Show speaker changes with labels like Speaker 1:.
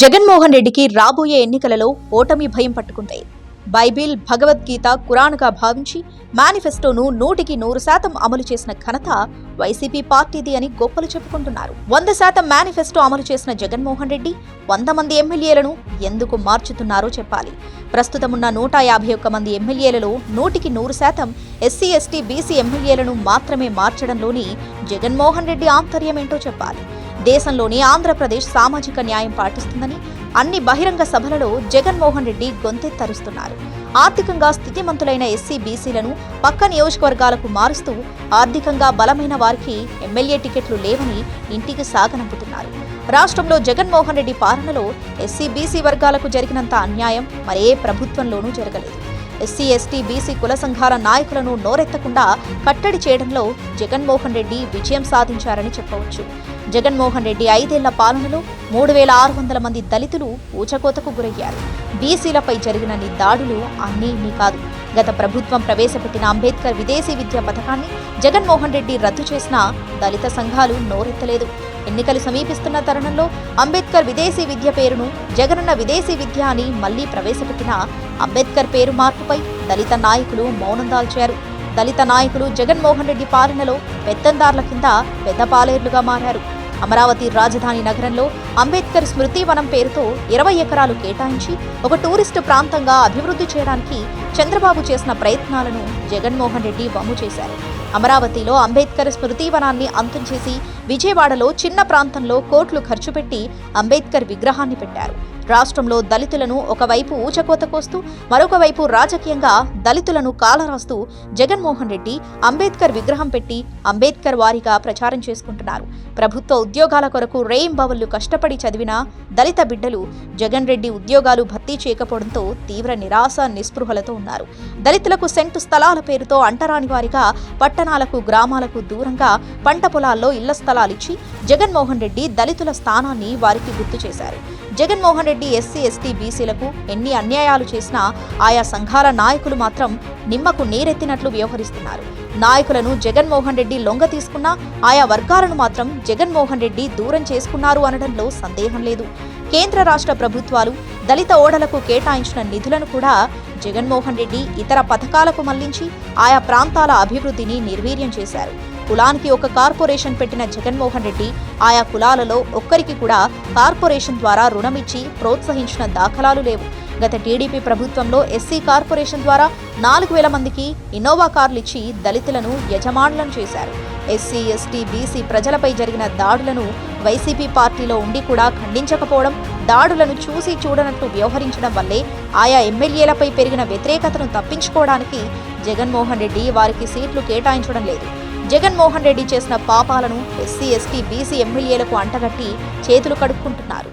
Speaker 1: జగన్మోహన్ రెడ్డికి రాబోయే ఎన్నికలలో ఓటమి భయం పట్టుకుంది. బైబిల్, భగవద్గీత, ఖురాన్గా భావించి మేనిఫెస్టోను 100% అమలు చేసిన ఘనత వైసీపీ పార్టీది అని గొప్పలు చెప్పుకుంటున్నారు. 100% మేనిఫెస్టో అమలు చేసిన జగన్మోహన్ రెడ్డి 100 మంది ఎమ్మెల్యేలను ఎందుకు మార్చుతున్నారో చెప్పాలి. ప్రస్తుతమున్న 151 మంది ఎమ్మెల్యేలలో 100% ఎస్సీ, ఎస్టీ, బీసీ ఎమ్మెల్యేలను మాత్రమే మార్చడంలోని జగన్మోహన్ రెడ్డి ఆంతర్యమేంటో చెప్పాలి. దేశంలోని ఆంధ్రప్రదేశ్ సామాజిక న్యాయం పాటిస్తుందని అన్ని బహిరంగ సభలలో జగన్మోహన్ రెడ్డి గొంతెత్తరుస్తున్నారు. ఆర్థికంగా స్థితిమంతులైన ఎస్సీ, బీసీలను పక్క నియోజకవర్గాలకు మారుస్తూ ఆర్థికంగా బలమైన వారికి ఎమ్మెల్యే టికెట్లు లేవని ఇంటికి సాగనంపుతున్నారు. రాష్ట్రంలో జగన్మోహన్ రెడ్డి పాలనలో ఎస్సీ, బీసీ వర్గాలకు జరిగినంత అన్యాయం మరే ప్రభుత్వంలోనూ జరగలేదు. ఎస్సీ, ఎస్టీ, బీసీ కుల సంఘాల నాయకులను నోరెత్తకుండా కట్టడి చేయడంలో జగన్మోహన్ రెడ్డి విజయం సాధించారని చెప్పవచ్చు. జగన్మోహన్ రెడ్డి 5 ఏళ్ల పాలనలో 3600 మంది దళితులు ఊచకోతకు గురయ్యారు. బీసీలపై జరిగిన దాడులు అన్నీ కాదు. గత ప్రభుత్వం ప్రవేశపెట్టిన అంబేద్కర్ విదేశీ విద్య పథకాన్ని జగన్మోహన్ రెడ్డి రద్దు చేసినా దళిత సంఘాలు నోరెత్తలేదు. ఎన్నికలు సమీపిస్తున్న తరుణంలో అంబేద్కర్ విదేశీ విద్య పేరును జగనన్న విదేశీ విద్య అని మళ్లీ ప్రవేశపెట్టిన అంబేద్కర్ పేరు మార్పుపై దళిత నాయకులు మౌనం దాల్చారు. దళిత నాయకులు జగన్మోహన్ రెడ్డి పాలనలో పెత్తందార్ల కింద పెద్ద పాలేర్లుగా మారారు. అమరావతి రాజధాని నగరంలో అంబేద్కర్ స్మృతి వనం పేరుతో 20 ఎకరాలు కేటాయించి ఒక టూరిస్టు ప్రాంతంగా అభివృద్ధి చేయడానికి చంద్రబాబు చేసిన ప్రయత్నాలను జగన్మోహన్ రెడ్డి వమ్ము చేశారు. అమరావతిలో అంబేద్కర్ స్మృతి వనాన్ని అంతం చేసి విజయవాడలో చిన్న ప్రాంతంలో కోట్లు ఖర్చు పెట్టి అంబేద్కర్ విగ్రహాన్ని పెట్టారు. రాష్ట్రంలో దళితులను ఒకవైపు ఊచకోత కోస్తూ మరొక వైపు రాజకీయంగా దళితులను కాలరాస్తూ జగన్మోహన్ రెడ్డి అంబేద్కర్ విగ్రహం పెట్టి అంబేద్కర్ వారిగా ప్రచారం చేసుకుంటున్నారు. ప్రభుత్వ ఉద్యోగాల కొరకు రేయింబవళ్లు కష్టపడి చదివిన దళిత బిడ్డలు జగన్ రెడ్డి ఉద్యోగాలు భర్తీ చేయకపోవడంతో తీవ్ర నిరాశ నిస్పృహలతో ఉన్నారు. దళితులకు సెంటు స్థలాల పేరుతో అంటరాని వారిగా పట్టణాలకు, గ్రామాలకు దూరంగా పంట పొలాల్లో ఇళ్ల స్థలాలిచ్చి జగన్మోహన్ రెడ్డి దళితుల స్థానాన్ని వారికి గుర్తు చేశారు. జగన్మోహన్ రెడ్డి ఎస్సీ, ఎస్టీ, బీసీలకు ఎన్ని అన్యాయాలు చేసినా ఆయా సంఘాల నాయకులు మాత్రం నిమ్మకు నీరెత్తినట్లు వ్యవహరిస్తున్నారు. నాయకులను జగన్మోహన్ రెడ్డి లొంగ తీసుకున్నా ఆయా వర్గాలను మాత్రం జగన్మోహన్ రెడ్డి దూరం చేసుకున్నారు అనడంలో సందేహం లేదు. కేంద్ర రాష్ట్ర ప్రభుత్వాలు దళిత ఓడలకు కేటాయించిన నిధులను కూడా జగన్మోహన్ రెడ్డి ఇతర పథకాలకు మళ్లించి ఆయా ప్రాంతాల అభివృద్ధిని నిర్వీర్యం చేశారు. కులానికి ఒక కార్పొరేషన్ పెట్టిన జగన్మోహన్ రెడ్డి ఆయా కులాలలో ఒక్కరికి కూడా కార్పొరేషన్ ద్వారా రుణమిచ్చి ప్రోత్సహించిన దాఖలాలు లేవు. గత టీడీపీ ప్రభుత్వంలో ఎస్సీ కార్పొరేషన్ ద్వారా 4000 మందికి ఇన్నోవా కార్లు ఇచ్చి దళితులను యజమానులను చేశారు. ఎస్సీ, ఎస్టీ, బీసీ ప్రజలపై జరిగిన దాడులను వైసీపీ పార్టీలో ఉండి కూడా ఖండించకపోవడం, దాడులను చూసి చూడనట్లు వ్యవహరించడం వల్లే ఆయా ఎమ్మెల్యేలపై పెరిగిన వ్యతిరేకతను తప్పించుకోవడానికి జగన్మోహన్ రెడ్డి వారికి సీట్లు కేటాయించడం లేదు. జగన్మోహన్ రెడ్డి చేసిన పాపాలను ఎస్సీ, ఎస్టీ, బీసీ ఎమ్మెల్యేలకు అంటగట్టి చేతులు కడుక్కుంటున్నారు.